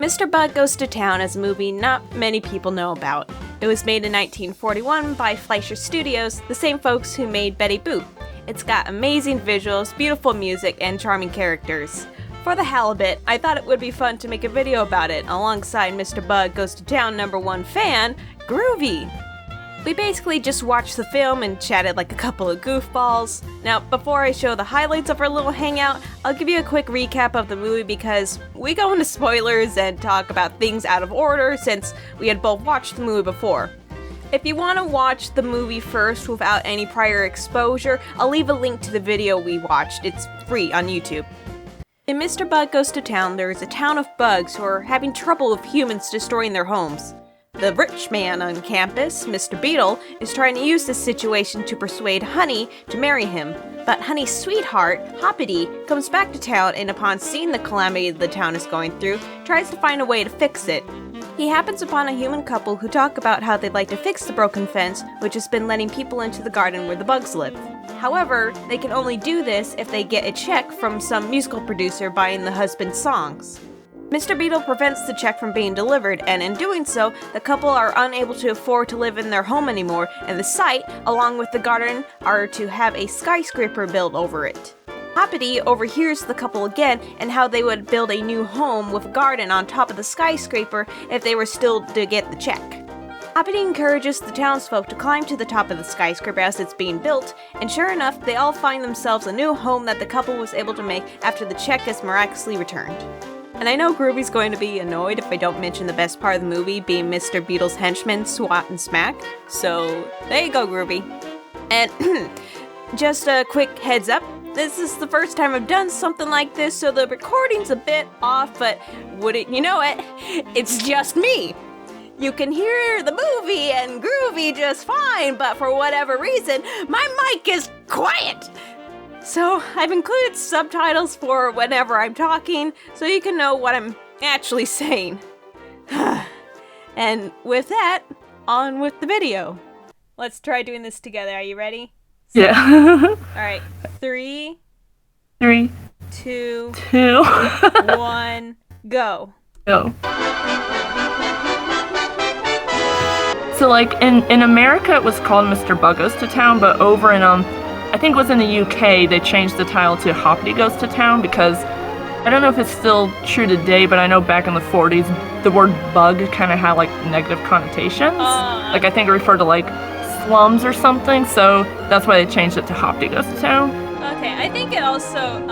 Mr. Bug Goes to Town is a movie not many people know about. It was made in 1941 by Fleisher Studios, the same folks who made Betty Boop. It's got amazing visuals, beautiful music, and charming characters. For the hell of it, I thought it would be fun to make a video about it alongside Mr. Bug Goes to Town #1 fan, Groovy. We basically just watched the film and chatted like a couple of goofballs. Now, before I show the highlights of our little hangout, I'll give you a quick recap of the movie because we go into spoilers and talk about things out of order since we had both watched the movie before. If you want to watch the movie first without any prior exposure, I'll leave a link to the video we watched. It's free on YouTube. In Mr. Bug Goes to Town, there is a town of bugs who are having trouble with humans destroying their homes. The rich man on campus, Mr. Beetle, is trying to use this situation to persuade Honey to marry him, but Honey's sweetheart, Hoppity, comes back to town and upon seeing the calamity the town is going through, tries to find a way to fix it. He happens upon a human couple who talk about how they'd like to fix the broken fence, which has been letting people into the garden where the bugs live. However, they can only do this if they get a check from some musical producer buying the husband's songs. Mr. Beetle prevents the check from being delivered, and in doing so, the couple are unable to afford to live in their home anymore, and the site, along with the garden, are to have a skyscraper built over it. Hoppity overhears the couple again and how they would build a new home with a garden on top of the skyscraper if they were still to get the check. Hoppity encourages the townsfolk to climb to the top of the skyscraper as it's being built, and sure enough, they all find themselves a new home that the couple was able to make after the check is miraculously returned. And I know Groovy's going to be annoyed if I don't mention the best part of the movie being Mr. Beetle's henchmen, Swat and Smack, so there you go, Groovy. And just a quick heads up, this is the first time I've done something like this, so the recording's a bit off, but wouldn't you know it, it's just me. You can hear the movie and Groovy just fine, but for whatever reason, my mic is quiet. So I've included subtitles for whenever I'm talking, so you can know what I'm actually saying. And with that, on with the video. Let's try doing this together. Are you ready? Yeah. Alright, 3, 2, 1, go. Go. So like in America it was called Mr. Bug Goes to Town, but over in I think it was in the UK, they changed the title to Hoppity Goes to Town because I don't know if it's still true today, but I know back in the 40s, the word bug kind of had like negative connotations. Like I think it referred to like slums or something, so that's why they changed it to Hoppity Goes to Town. Okay, I think it also,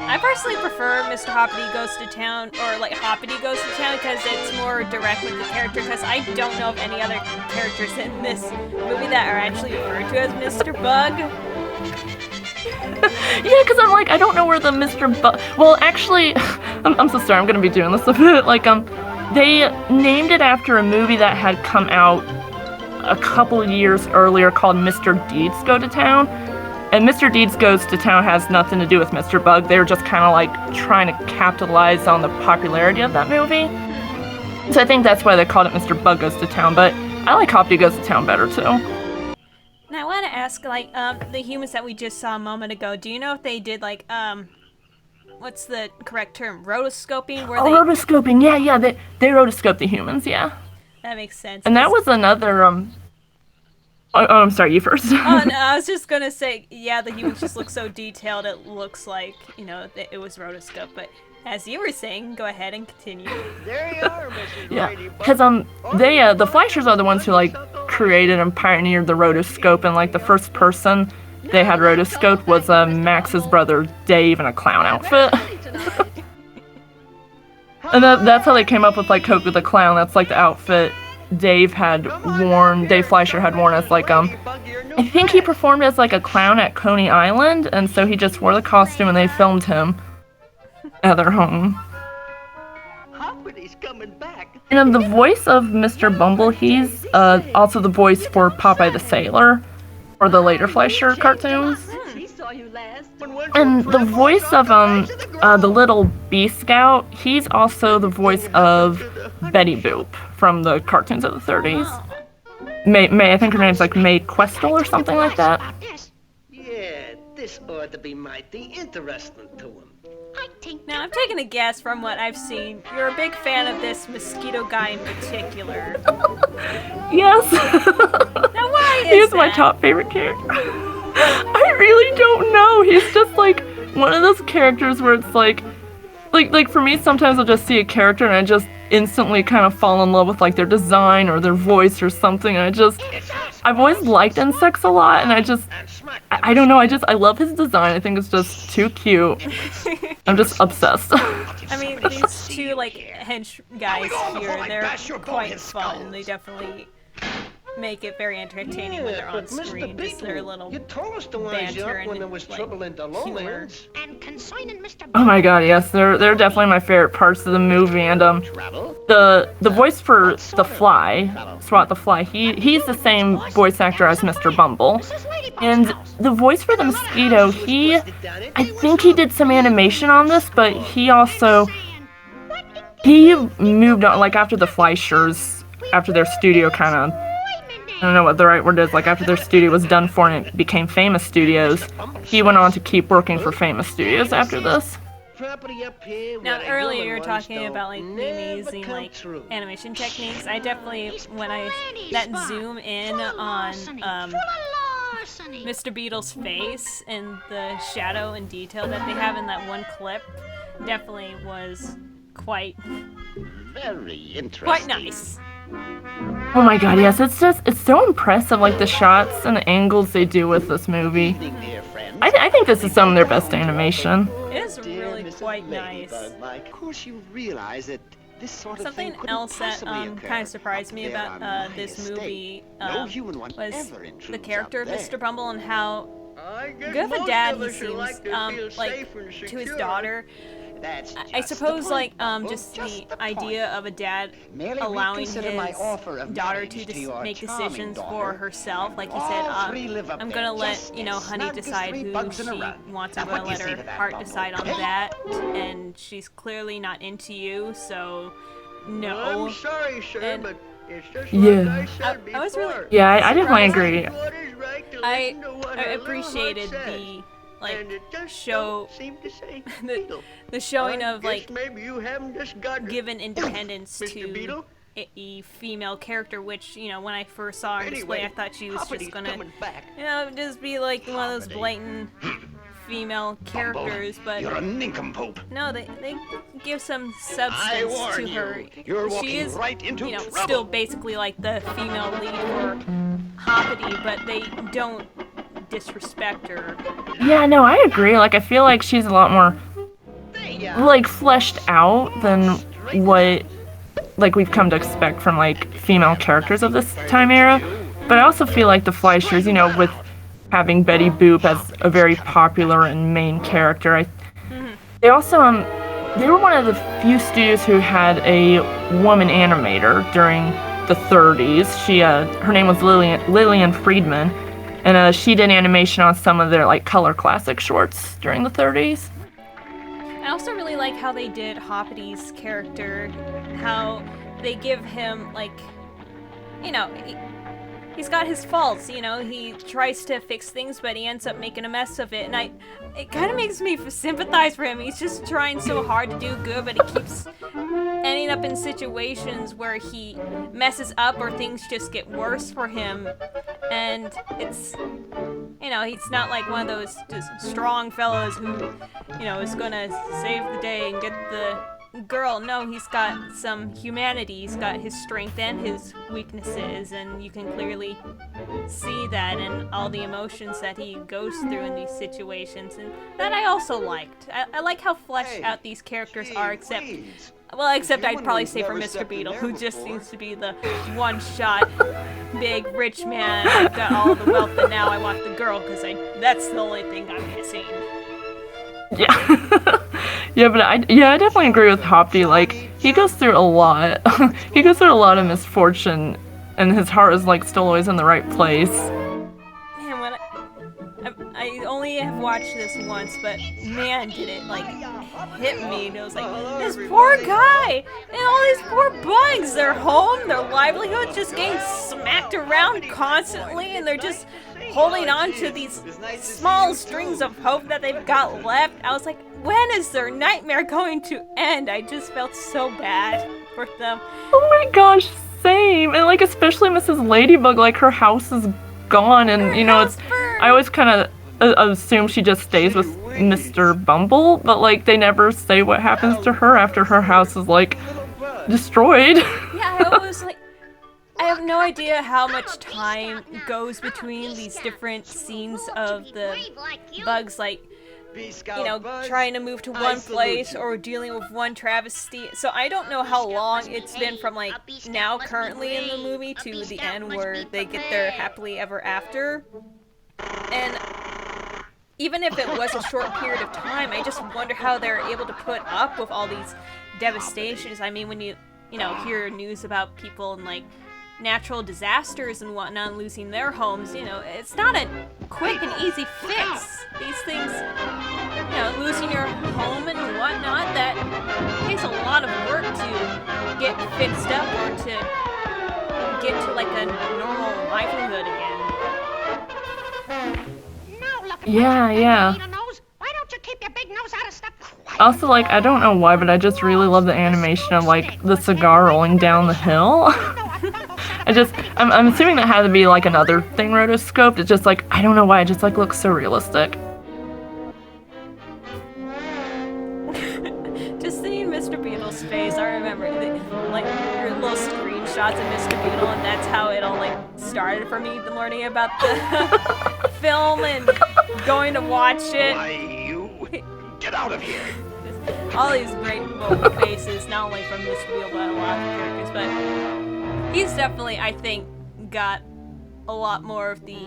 I personally prefer Mr. Hoppity Goes to Town, or like Hoppity Goes to Town, because it's more direct with the character, because I don't know of any other characters in this movie that are actually referred to as Mr. Bug. Yeah, because I'm like, I don't know where the Mr. Bug... Well, actually, I'm so sorry, I'm going to be doing this a bit. Like, they named it after a movie that had come out a couple years earlier called Mr. Deeds Go to Town. And Mr. Deeds Goes to Town has nothing to do with Mr. Bug. They were just kind of like trying to capitalize on the popularity of that movie. So I think that's why they called it Mr. Bug Goes to Town, but I like Hoppity Goes to Town better too. Now I want to ask, like, the humans that we just saw a moment ago, do you know if they did, like, what's the correct term? Rotoscoping? Rotoscoping, yeah, they rotoscoped the humans, yeah. That makes sense. And that was another, I'm sorry, you first. Oh, no, I was just gonna say, yeah, the humans just look so detailed, it looks like, you know, it was rotoscoped, but as you were saying, go ahead and continue. There you are, Mrs. Yeah, because, the Fleischers are the ones who, like, created and pioneered the rotoscope, and, like, the first person they had rotoscoped was, Max's brother, Dave, in a clown outfit. And that's how they came up with, like, Coco the Clown. That's, like, the outfit Dave Fleischer had worn as, like, I think he performed as, like, a clown at Coney Island, and so he just wore the costume and they filmed him at their home. And the voice of Mr. Bumble, he's also the voice for Popeye the Sailor, or the later Fleischer cartoons. And the voice of the little Bee Scout, he's also the voice of Betty Boop from the cartoons of the 30s. May I think her name's like Mae Questel or something like that. Yeah, this ought to be mighty interesting to him. Now, I'm taking a guess from what I've seen. You're a big fan of this mosquito guy in particular. Yes. Now, why is He's that? my top favorite character. I really don't know. He's just like one of those characters where it's like for me, sometimes I'll just see a character and I just instantly kind of fall in love with like their design or their voice or something. And I've always liked insects a lot, and I don't know, I love his design. I think it's just too cute. I'm just obsessed. I mean, these two, like, hench guys here, they're quite fun. They definitely make it very entertaining when they're on screen. Just their little banter and, like, humor. Oh my god, yes, they're definitely my favorite parts of the movie. And the voice for the Fly, Swat the Fly, he's the same voice actor as Mr. Bumble. And the voice for the mosquito, I think he did some animation on this, but he moved on, like after the Fleischers, after their studio kind of, I don't know what the right word is, like after their studio was done for and it became Famous Studios, he went on to keep working for Famous Studios after this. Now, earlier you were talking about, like, the amazing, like, animation techniques. I definitely, that zoom in on, Mr. Beetle's face and the shadow and detail that they have in that one clip definitely was quite nice. Oh my god, yes, it's so impressive, like the shots and the angles they do with this movie. I think this is some of their best animation. It is really quite nice. Of course you realize that this sort of Something thing else that possibly occur. kind of surprised me about this movie was the character of Mr. Bumble and how good of a dad he seems, like, to his daughter. I suppose, like, just the idea of a dad allowing his daughter to make decisions for herself. Like he said, I'm gonna let, Honey decide who she wants. I'm gonna let her heart decide on that. And she's clearly not into you, so no. I'm sorry, sir, but it's just Yeah. I was really... Yeah, I definitely agree. I appreciated the, like, show, the showing of, like, given independence to a female character, which, when I first saw her display, I thought she was just gonna, just be like one of those blatant female characters, but You're a nincompoop. no, they give some substance to her. You're She walking is, right into trouble. still basically like the female lead for Hoppity, but they don't disrespect her. Yeah, no, I agree. Like, I feel like she's a lot more, like, fleshed out than what, like, we've come to expect from, like, female characters of this time era. But I also feel like the Fleischers, with having Betty Boop as a very popular and main character, they also, they were one of the few studios who had a woman animator during the 30s. She, her name was Lillian Friedman. And she did animation on some of their, like, color classic shorts during the 30s. I also really like how they did Hoppity's character, how they give him, like, he's got his faults, he tries to fix things, but he ends up making a mess of it, and it kind of makes me sympathize for him. He's just trying so hard to do good, but he keeps ending up in situations where he messes up or things just get worse for him, and it's, he's not like one of those just strong fellows who, is gonna save the day and get the girl. No, he's got some humanity. He's got his strength and his weaknesses, and you can clearly see that in all the emotions that he goes through in these situations, and that I also liked. I like how fleshed out these characters are, except I'd probably say for Mr. Beetle, who just seems to be the one-shot big rich man. I've got all the wealth, and now I want the girl because that's the only thing I'm missing. Yeah. Yeah, but I definitely agree with Hoppy. Like, he goes through a lot. He goes through a lot of misfortune, and his heart is, like, still always in the right place. Man, when I only have watched this once, but man, did it, like, hit me. And it was like, this poor guy and all these poor bugs. Their home, their livelihood just getting smacked around constantly, and they're just holding on to these small strings of hope that they've got left. I was like, when is their nightmare going to end? I just felt so bad for them. Oh my gosh, same. And like especially Mrs. Ladybug, like her house is gone, and you know it's. I always kind of assume she just stays with Mr. Bumble, but like they never say what happens to her after her house is like destroyed. Yeah, I always like. I have no idea how much time goes between these different scenes of the bugs, like, you know, trying to move to one place or dealing with one travesty. So I don't know how long it's been from, like, now currently in the movie to the end where they get their happily ever after. And even if it was a short period of time, I just wonder how they're able to put up with all these devastations. I mean, when you know, hear news about people in, like, natural disasters and whatnot losing their homes, you know, it's not a quick and easy fix. These things, you know, losing your home and whatnot, that takes a lot of work to get fixed up or to get to like a normal livelihood again. Yeah. Why don't you keep your big nose out of stuff? Also, like, I don't know why, but I just really love the animation of, like, the cigar rolling down the hill. I'm assuming that had to be, like, another thing rotoscoped. It's just, like, I don't know why, it just, like, looks so realistic. Just seeing Mr. Beetle's face, I remember, like, your little screenshots of Mr. Beetle, and that's how it all, like, started for me, learning about the film and going to watch it. Why, you... Get out of here! All these great vocal faces, not only from Mr. Beale, but a lot of characters, but he's definitely, I think, got a lot more of the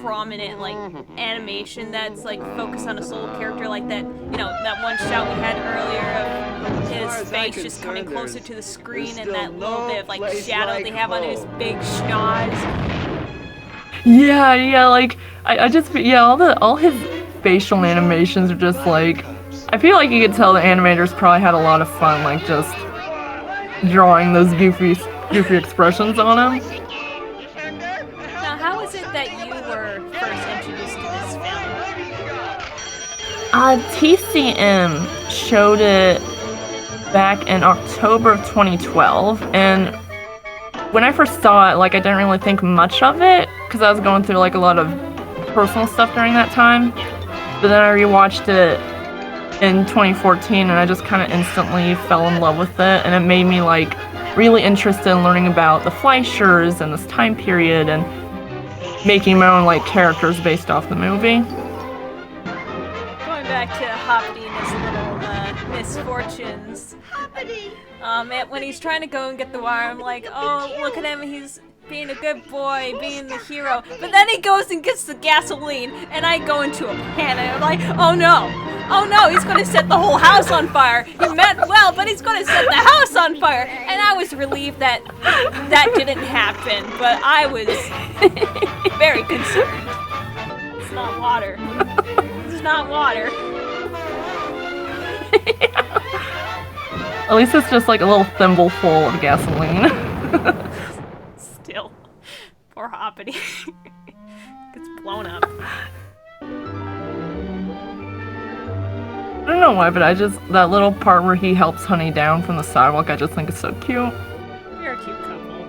prominent, like, animation that's, like, focused on a sole character, like that, you know, that one shot we had earlier of his face just coming closer to the screen and that little bit of, like, shadow they have on his big schnoz. Yeah, like, I just, yeah, all his facial animations are just, like, I feel like you could tell the animators probably had a lot of fun, like, just drawing those goofy expressions on him. Now, how is it that you were first introduced to this film? TCM showed it back in October of 2012, and when I first saw it, like, I didn't really think much of it, because I was going through, like, a lot of personal stuff during that time, but then I rewatched it in 2014, and I just kind of instantly fell in love with it, and it made me, like, really interested in learning about the Fleischers and this time period, and making my own, like, characters based off the movie. Going back to Hoppity and his little misfortunes. When he's trying to go and get the wire, I'm like, oh, look at him, he's being a good boy, being the hero. But then he goes and gets the gasoline, and I go into a panic. I'm like, oh no, he's gonna set the whole house on fire. He meant well, but he's gonna set the house on fire. And I was relieved that that didn't happen, but I was very concerned. It's not water. It's not water. At least it's just like a little thimble full of gasoline. Still. Poor Hoppity. Gets blown up. I don't know why, but that little part where he helps Honey down from the sidewalk, I just think is so cute. You're a cute couple.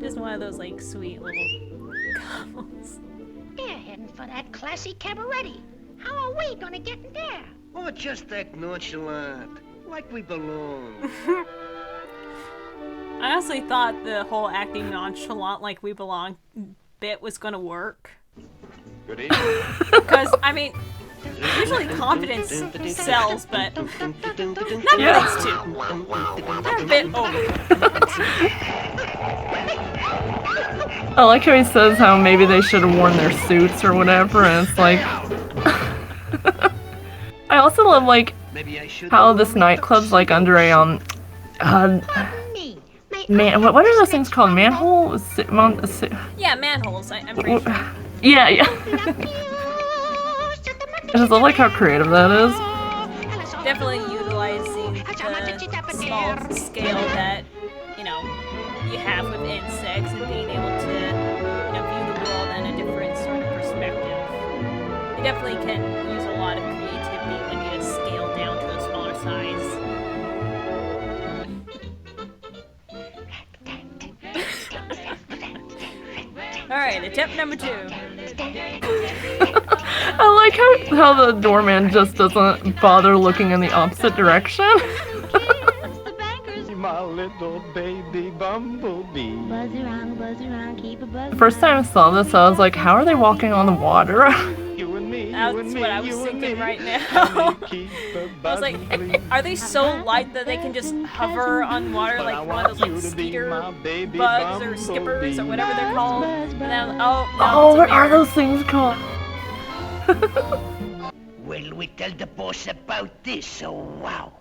Just one of those, like, sweet little couples. They're heading for that classy cabaret. How are we gonna get in there? Oh, just act nonchalant, like we belong. I honestly thought the whole acting nonchalant like we belong bit was gonna work. Good evening. Because, I mean, usually confidence sells, but not for these two. They're a bit over. I like how he says how maybe they should have worn their suits or whatever, and it's like... I also love, like, how this nightclub's, like, under a, what are those things called? Manhole? Yeah, manholes, I'm pretty sure. Yeah. I just love, like, how creative that is. Definitely utilizing the small scale that, you know, you have with insects and being able to, you know, view the world in a different sort of perspective. They definitely can use a lot of creativity when you scale down to a smaller size. Alright, attempt number 2. I like how the doorman just doesn't bother looking in the opposite direction. The bankers. My little baby bumblebee. Buzz around, keep a buzz. The first time I saw this, I was like, how are they walking on the water? You and me, That's you and me, what I was you and thinking me. right now. And we keep a I was like, bubbly. are they so light that they can just hover on water But I like one of those want like you to be skeeter my baby bugs or skippers or bumblebee. whatever they're called? And then, oh, no, Oh, it's a what are mirror. those things called? Will we tell the boss about this? Oh, wow.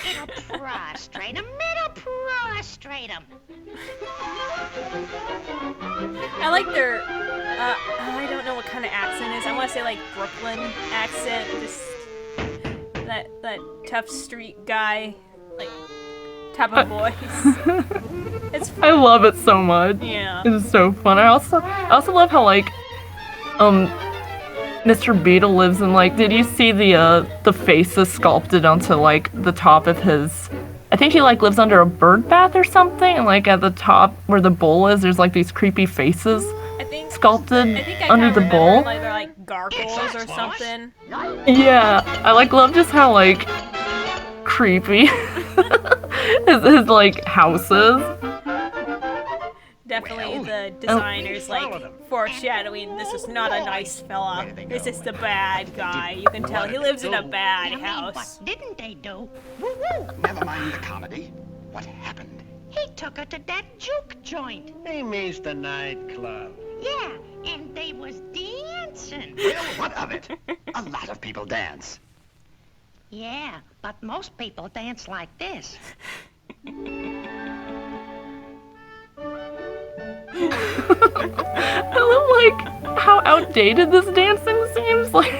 It'll prostrate him. It'll prostrate him. I like their, I don't know what kind of accent it is. I want to say like Brooklyn accent, just that tough street guy, like, type of voice. It's I fun. love it so much. Yeah. It's so fun. I also love how like Mr. Beetle lives in like, did you see the faces sculpted onto like the top of his, I think he like lives under a bird bath or something, and like at the top where the bowl is, there's like these creepy faces I think sculpted I think I under kinda the remember, bowl. like they're like gargoyles or something. Yeah, I like love just how like creepy his like house is. Definitely Well, the designers follow like them. foreshadowing this is not a nice fella. Where did they This go? is the bad guy. You can tell he lives in a bad You mean, house. what didn't they do? Woo-woo. Never mind the comedy. What happened? He took her to that juke joint. He means the nightclub. Yeah, and they was dancing. Well, what of it? A lot of people dance. Yeah, but most people dance like this. I love like how outdated this dancing seems. Like,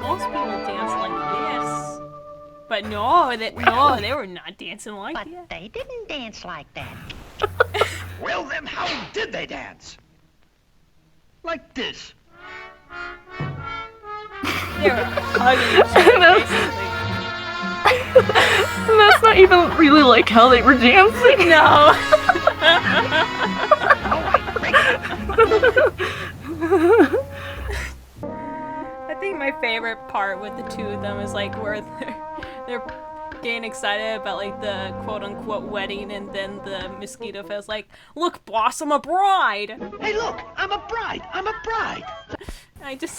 Most people dance like this. But no, they were not dancing like But that. they didn't dance like that. Well, then, how did they dance? Like this. They were hugging each other, basically. that's not even really like how they were dancing. No. I think my favorite part with the two of them is like where they're getting excited about like the quote unquote wedding, and then the mosquito feels like, "Look, boss, I'm a bride." Hey, look, I'm a bride. I'm a bride.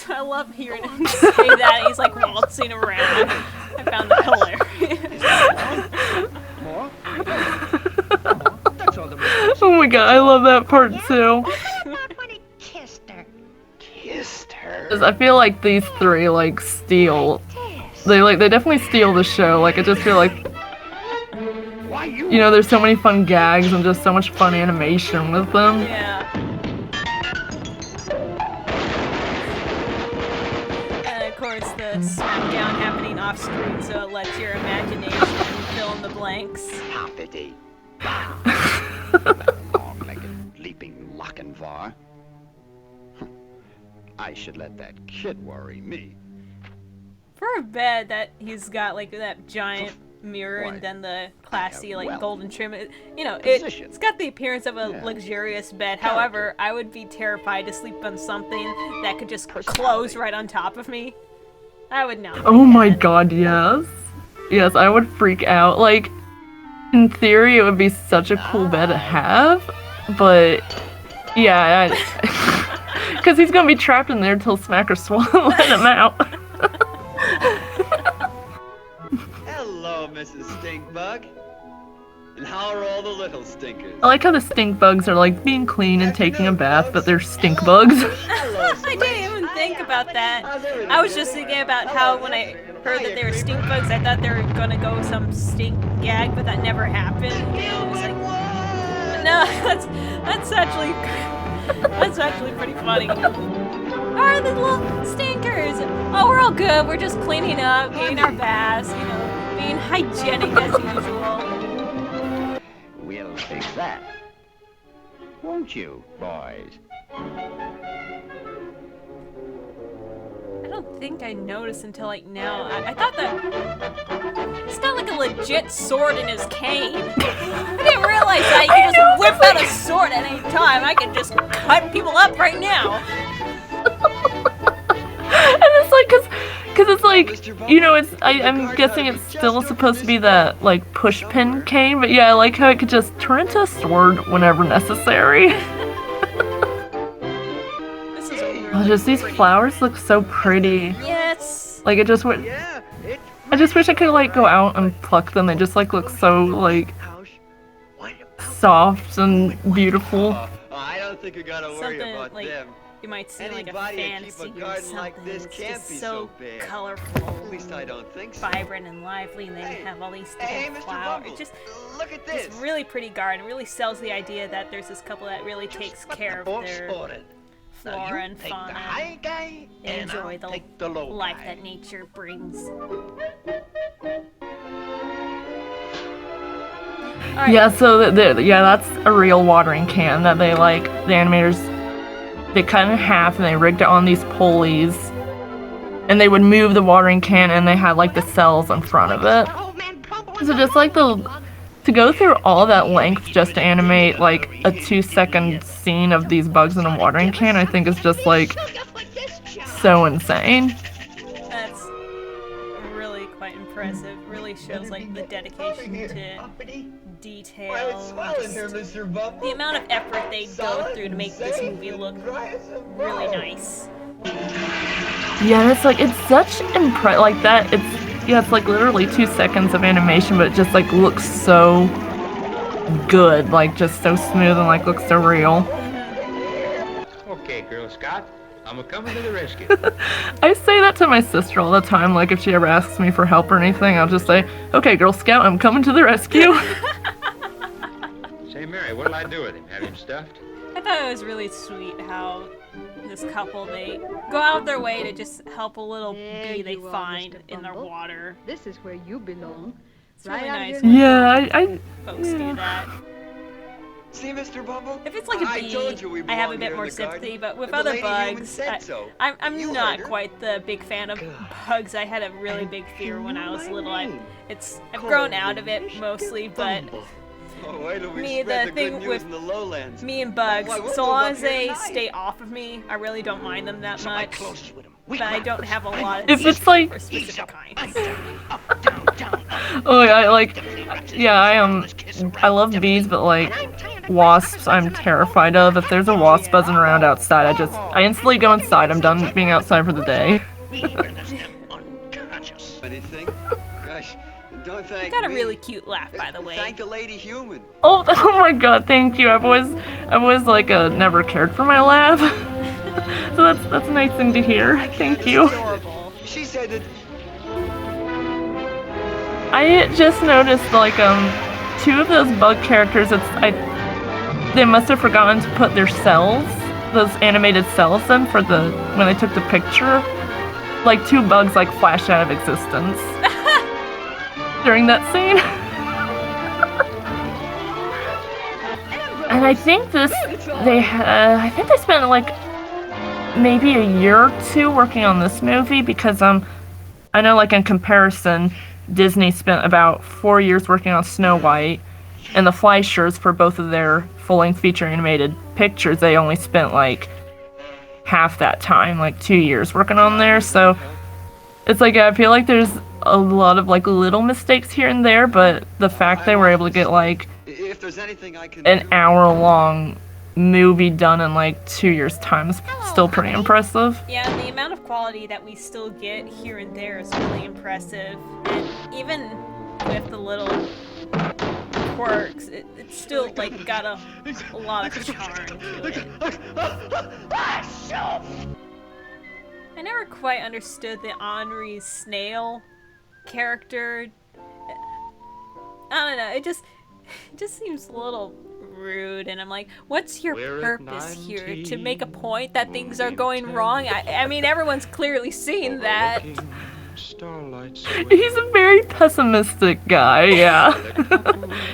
I love hearing him say that. He's like waltzing around. I found that hilarious. More? That's all the Oh my god, I love that part too. How about when he kissed her? Kissed her. 'Cause I feel like these three like steal. Kiss. They definitely steal the show. Like I just feel like, Why you? you know, there's so many fun gags and just so much fun animation with them. Yeah. And of course, the smackdown happening off screen, so it lets your imagination fill in the blanks. Hoppity. Long-legged, leaping Lochinvar. I should let that kid worry me. For a bed that he's got like that giant mirror Why, and then the classy have like wealth. golden trim, Position. it's got the appearance of a Yeah. luxurious bed. Character. However, I would be terrified to sleep on something that could just close Personality. right on top of me. I would not. Oh like my that. god, yes. Yes, I would freak out. Like, in theory, it would be such a cool bed to have, but yeah, because he's gonna be trapped in there till Smacker let him out. Hello, Mrs. Stinkbug. And how are all the little stinkers? I like how the stink bugs are like being clean and taking a bath, but they're stink bugs. Hello, I didn't even think about that. How's everything? I was just thinking about how when I heard that they were stink bugs, I thought they were gonna go some stink gag, but that never happened. And it was like, no, that's actually pretty funny. Are the little stinkers? Oh, we're all good. We're just cleaning up, getting our baths, being hygienic as usual. We'll fix that. Won't you, boys? I don't think I noticed until like now. I thought that he's got like a legit sword in his cane. I didn't realize that you could just whip out a sword at any time. I could just cut people up right now. And it's like, cause it's like, you know, I'm guessing it's still supposed to be that like push pin cane, but yeah, I like how it could just turn into a sword whenever necessary. This is really Oh, just these flowers look so pretty. Yes. Like it just would. Yeah, it's I just wish I could like go out and pluck them. They just like look so like soft and beautiful. I don't think you gotta worry Something about like them. you might see like a Anybody who keep fantasy a or garden something. like this It's can't just be so so bad. colorful, At least I don't think so. vibrant and lively, and they Hey, have all these hey, different Mr. flowers. Bumble, It just look at this. It's really pretty garden. It really sells the idea that there's this couple that really just takes what care the of boss their ordered. Now flora you and take the fauna. high guy They and enjoy I'll the take the low life guy. that nature brings. Alright, Yeah, so yeah, that's a real watering can that they like the animators. They cut in half and they rigged it on these pulleys, and they would move the watering can and they had like the cells in front of it. Old man Bumble So just like to go through all that length just to animate like a 2-second scene of these bugs in a watering can, I think is just like so insane. that's really quite impressive. Really shows like the dedication to detail. Why, it's swell in just here, Mr. Bumble. the amount of effort they go Solid through to and make this safe movie and look dry as a really bone. nice. Yeah, and it's like it's such like that. It's like literally 2 seconds of animation, but it just like looks so good, like just so smooth and like looks so real. Okay, Girl Scout, I'm a-coming to the rescue. I say that to my sister all the time. Like if she ever asks me for help or anything, I'll just say, "Okay, Girl Scout, I'm coming to the rescue." Say, Mary, what'll I do with him? Have him stuffed? I thought it was really sweet how this couple, they go out their way to just help a little There bee they you are, find Mr. in their Bumble. water. This is where you belong. It's really out nice here when Yeah, I folks do that. See, Mr. Bumble? If it's like a I bee, told you we I have a belong bit here more in the garden. sympathy, but with The other lady human bugs, said so. I'm You not heard her. quite the big fan of bugs. I had a really big fear when I was little. I've Call grown me out of it mostly, but Oh, wait till we Me, spread the the thing good news with in the lowlands. me and bugs, Why, we'll so move long up as here they tonight. stay off of me, I really don't mind them that So I much. close with him. We But I grab don't first. have a lot of If it's sympathy like- for specific kinds. Up, down, down, up. Oh, I like. Yeah, I love bees, but like wasps, I'm terrified of. If there's a wasp buzzing around outside, I instantly go inside. I'm done being outside for the day. We burn them unconscious. Anything? Gosh, don't thank Got a me. really cute laugh, by the way. Thank a lady human. Oh, oh my God! Thank you. I've always like never cared for my lab, so that's a nice thing to hear. Thank you. Adorable. She said that I just noticed like 2 of those bug characters. They must have forgotten to put their cells, those animated cells, in for when they took the picture. Like 2 bugs like flashed out of existence during that scene. And I think I think they spent like maybe a year or 2 working on this movie because I know like in comparison, Disney spent about 4 years working on Snow White, and the Fleischers for both of their full-length feature animated pictures, they only spent like half that time, like 2 years working on there. So it's like I feel like there's a lot of like little mistakes here and there, but the fact they were able to get like if there's anything I can an do. hour-long movie done in like 2 years' time is still pretty impressive. Yeah, and the amount of quality that we still get here and there is really impressive. And even with the little quirks, it's still like got a lot of charm to it. I never quite understood the Henri's snail character. I don't know, it just seems a little rude, and I'm like, what's your We're at purpose here? To make a point that things are going wrong? I mean, everyone's clearly seen that. He's a very pessimistic guy, yeah.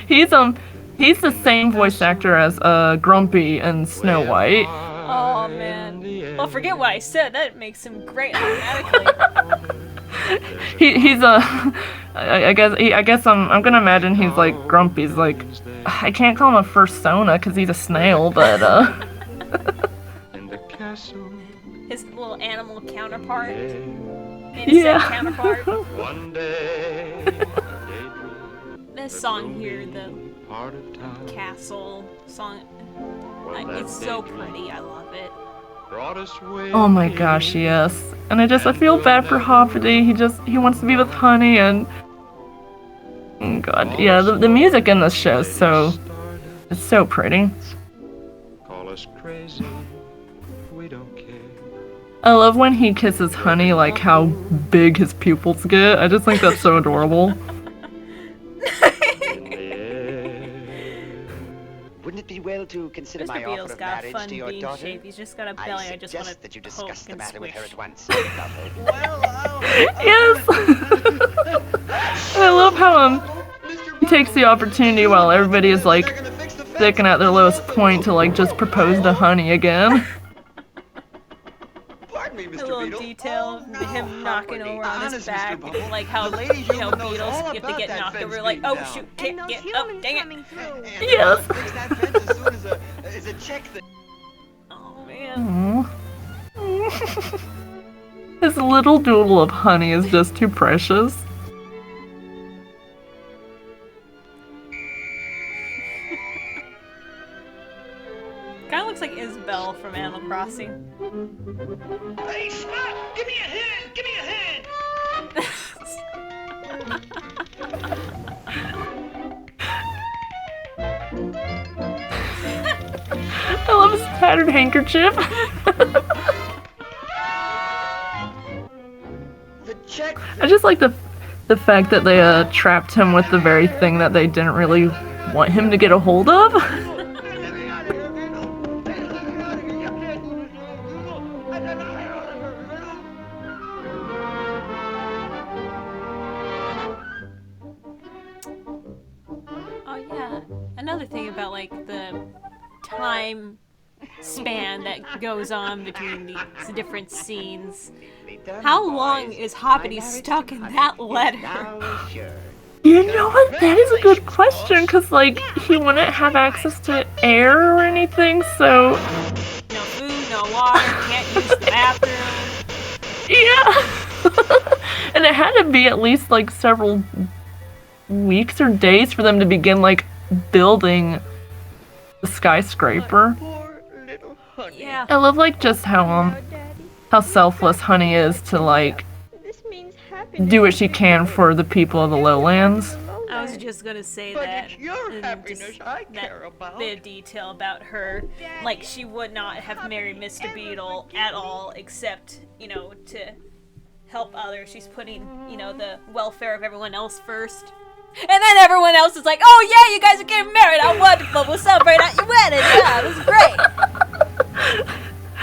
he's the same voice actor as Grumpy in Snow White. Oh man. Well, forget what I said. That makes him great automatically. He's I guess I'm gonna imagine he's like grumpy. He's like, I can't call him a fursona because he's a snail, but His little animal counterpart. Yeah. Counterpart. One day, This song here, the castle song, it's so pretty. I love it. oh my gosh, yes. And I feel bad for Hoppity. He wants to be with Honey, and oh god, yeah. The music in this show is it's so pretty. Call us crazy, we don't care. I love when he kisses Honey, like how big his pupils get. I just think that's so adorable. Wouldn't it be well to consider my Mr. offer Beetle's of got a marriage fun to your bean daughter? shape. He's just got a belly. I just want to that you poke discuss the and matter with her squish. at once. Yes! I love how he takes the opportunity while everybody is like sticking at their lowest point to like just propose to Honey again. Pardon me, A Mr. little Beetle. detail of him knocking over on his Honest, back, Mr. Bubble. like how The lady Beetles human knows all get to about get that knocked fence over, like, being oh down. shoot, And can't those get humans up, dang it. coming through. And Yes. fix that fence as soon as a check thing. Oh man. Aww. His little doodle of Honey is just too precious. Kind of looks like Isabelle from Animal Crossing. Hey, Spot! Give me a hand! Give me a hand! I love his tattered handkerchief. The check. I just like the fact that they trapped him with the very thing that they didn't really want him to get a hold of. Oh yeah. Another thing about like the time span that goes on between these different scenes. How long is Hoppity stuck in that letter? You know what? That is a good question, because, like, he wouldn't have access to air or anything, so... No food, no water, can't use the bathroom. Yeah! And it had to be at least, like, several weeks or days for them to begin, like, building the skyscraper. Poor little Honey. Yeah. I love, like, just how selfless Honey is to, like, This means happiness. do what she can for the people of the lowlands. I was just gonna say But that. it's your and happiness just I that care about. bit of detail about her. Like, she would not have married Mr. Beetle at all, except, you know, to help others. She's putting, you know, the welfare of everyone else first. And then everyone else is like, oh yeah, you guys are getting married. How wonderful. We'll celebrate at your wedding. Yeah, this is great.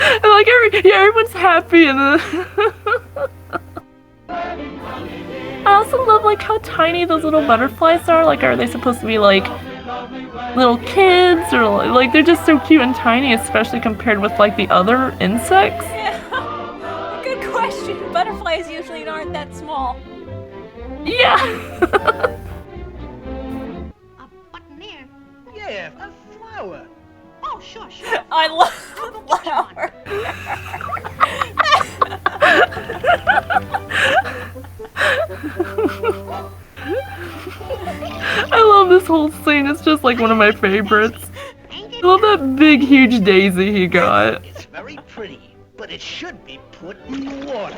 And, like, everyone's happy, and then... I also love, like, how tiny those little butterflies are. Like, are they supposed to be, like, little kids? Or, like, they're just so cute and tiny, especially compared with, like, the other insects. Yeah. Good question. Butterflies usually aren't that small. Yeah! A button there. Yeah, a flower. Oh, sure, sure. I love the flower. I love this whole scene. It's just, like, one of my favorites. Ain't I it? love that big, huge daisy he got. It's very pretty, but it should be put in the water.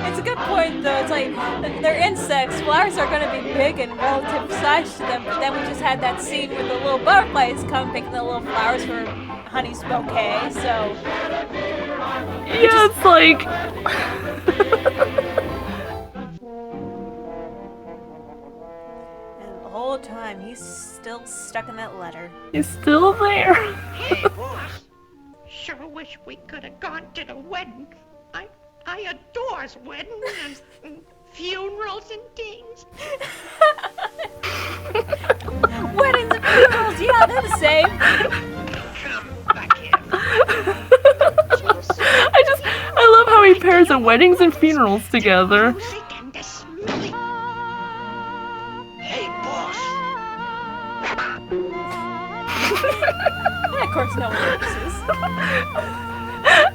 It's a good point, though. It's like, they're insects. Flowers are going to be big in relative size to them, but then we just had that scene where the little butterflies come picking the little flowers for Honey's bouquet, so... Yeah, it's like... And the whole time, he's still stuck in that letter. He's still there. Hey, boss. Sure wish we could have gone to the wedding. I adores weddings and funerals and things. Weddings and funerals, yeah, they're the same. Come back here. how he pairs the weddings and funerals together. Music and the smelly. Hey, boss. Yeah, of course, no one notices.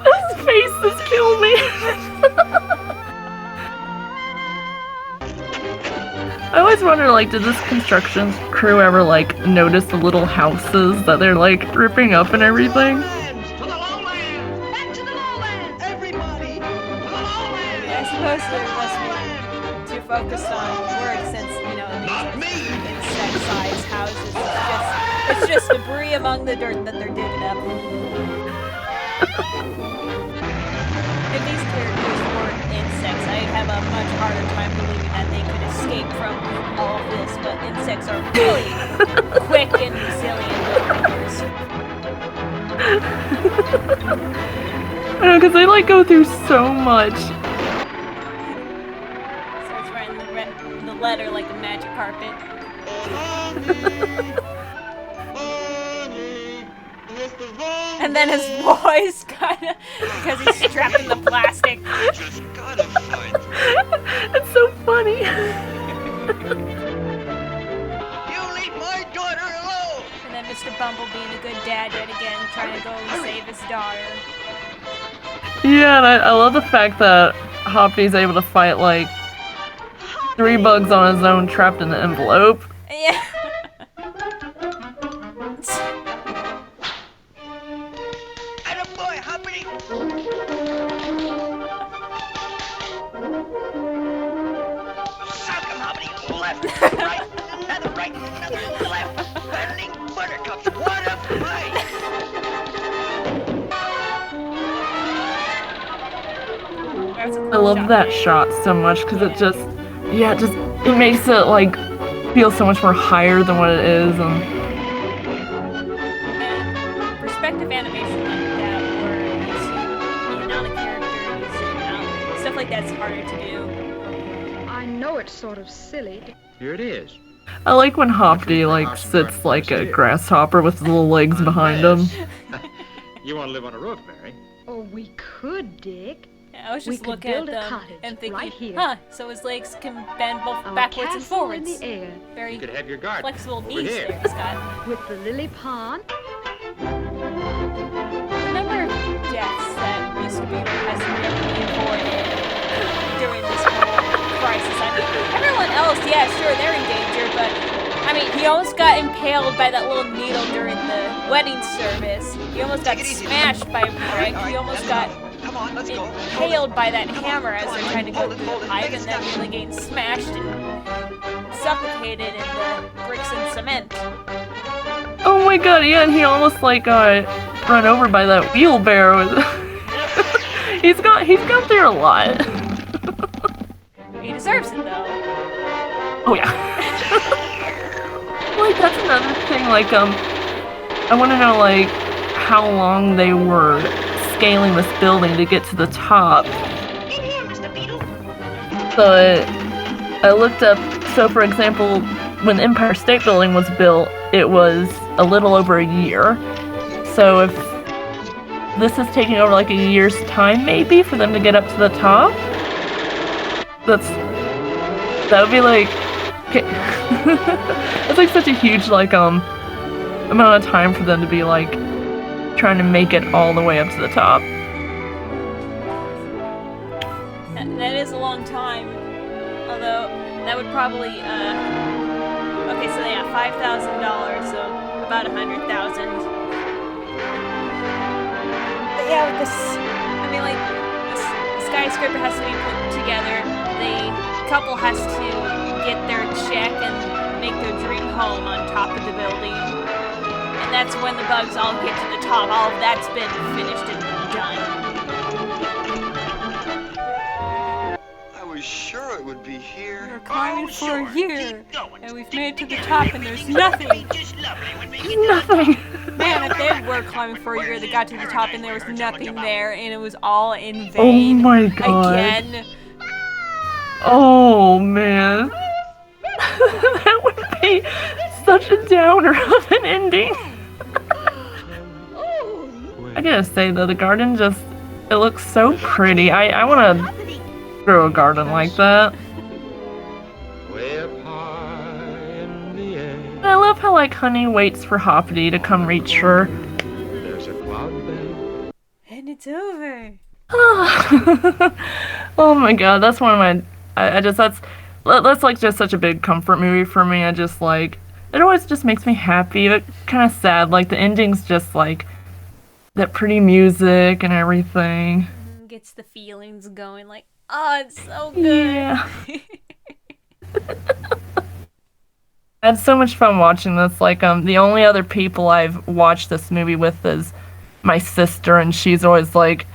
His faces kill me. I always wonder, like, did this construction crew ever, like, notice the little houses that they're, like, ripping up and everything? Lowlands, to the lowlands! Back to the lowlands! Everybody! To the lowlands! I suppose they must be too focused on work since, you know, these are insect-sized houses. It's just debris among the dirt that they're digging up. If these characters weren't insects, I'd have a much harder time believing that they could escape from all of this, but insects are really quick and resilient creatures. I know, because they, like, go through so much. Starts writing the letter like a magic carpet. And then his voice kinda, because he's strapped in the plastic. Just gotta find her. It's so funny. You leave my daughter alone! And then Mr. Bumble being a good dad yet again, trying to go and save his daughter. Yeah, and I love the fact that Hoppy's able to fight, like, 3 bugs on his own trapped in an envelope. Yeah. Attaboy, Hoppity! Sock him, Hoppity! Left, right, another left. Bending buttercups, what a fight! I love that shot so much because it just, yeah, it makes it, like, feel so much more higher than what it is. And perspective animation like that, where you see in on a character, you see stuff like that's harder to do. I know it's sort of silly. Here it is. I like when Hoppy, like, sits like a grasshopper with his little legs behind him. You want to live on a roof, Mary? Oh, we could, Dick. Yeah, I was We just could looking at build a them cottage and thinking, right here. huh, so his legs can bend both Our backwards and castle forwards. in the air, Very You could have your garden flexible over knees here. there, Scott. with the lily pond. The number of deaths that Mr. Beaver has never been avoided during this whole crisis. I mean, everyone else, yeah, sure, they're in danger, but I mean, he almost got impaled by that little needle during the wedding service. He almost got smashed by a brick. He almost got Come on, let's go. impaled by that hammer as they're trying to go through the pipe, and then really getting smashed and suffocated in the bricks and cement. Oh my god, yeah, and he almost, like, got run over by that wheelbarrow. He's gone through a lot. He deserves it, though. Oh yeah. Like, that's another thing, like, I want to know, like, how long they were scaling this building to get to the top. In here, Mr. Beetle. So I looked up, so for example, when the Empire State Building was built, it was a little over a year. So if this is taking over like a year's time maybe for them to get up to the top, that would be like, okay. That's like such a huge like amount of time for them to be like trying to make it all the way up to the top. That is a long time. Although that would probably okay, so yeah, $5,000, so about $100,000. But yeah, with this, I mean, like, this skyscraper has to be put together. The couple has to get their check and make their dream home on top of the building. And that's when the bugs all get to the top. All of that's been finished and done. I was sure it would be here. We're climbing for sure. a year, Keep going. and we've made it to the Stick top, and there's nothing. Just lovely when we get Nothing. Man, if they were climbing for a year, they got to the top, and there was nothing there, and it was all in Oh vain. my god. Again. Oh man. That would be such a downer of an ending. I gotta say though, the garden just It looks so pretty. I want to grow a garden like that. Way up high in the air, And I love how, like, Honey waits for Hoppity to come reach her. there's a cloud bed. And it's over. Oh my god, that's one of my... that's like just such a big comfort movie for me. I just like... It always just makes me happy, but kind of sad. Like, the ending's just like... That pretty music and everything. Gets the feelings going like, oh, it's so good. Yeah. I had so much fun watching this. Like, the only other people I've watched this movie with is my sister, and she's always like,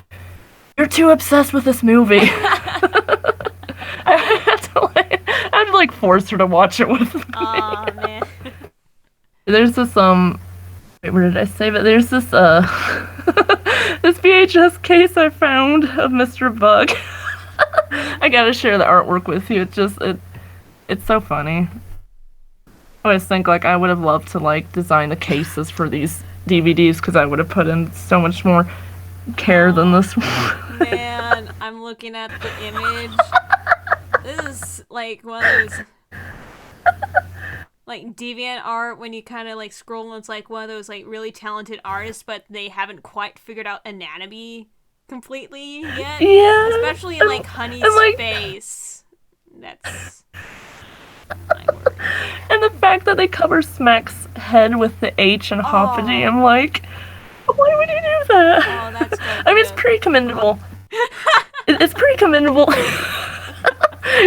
"You're too obsessed with this movie." I had to like force her to watch it with me. Aw, man. There's this wait, where did I save it? There's this this VHS case I found of Mr. Bug. I gotta share the artwork with you. It's so funny. I always think like I would have loved to like design the cases for these DVDs because I would have put in so much more care than this one. Man, I'm looking at the image. This is like one of those like deviant art when you kind of like scroll and it's like one of those like really talented artists, but they haven't quite figured out anatomy completely yet. Yeah. Especially in like Honey's like, face. That's my word. And the fact that they cover Smack's head with the H and Hoppity, I'm like, why would you do that? Oh, that's good. I mean, it's pretty commendable. It's pretty commendable.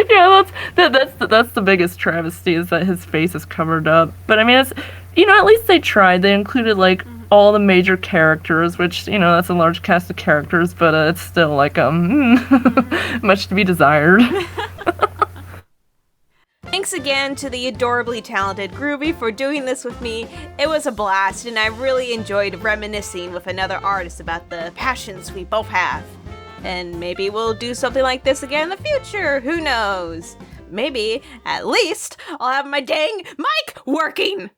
Yeah, that's the biggest travesty is that his face is covered up. But I mean, it's, you know, at least they tried. They included like all the major characters, which, you know, that's a large cast of characters, but it's still like much to be desired. Thanks again to the adorably talented Groovy for doing this with me. It was a blast, and I really enjoyed reminiscing with another artist about the passions we both have. And maybe we'll do something like this again in the future, who knows? Maybe, at least, I'll have my dang mic working!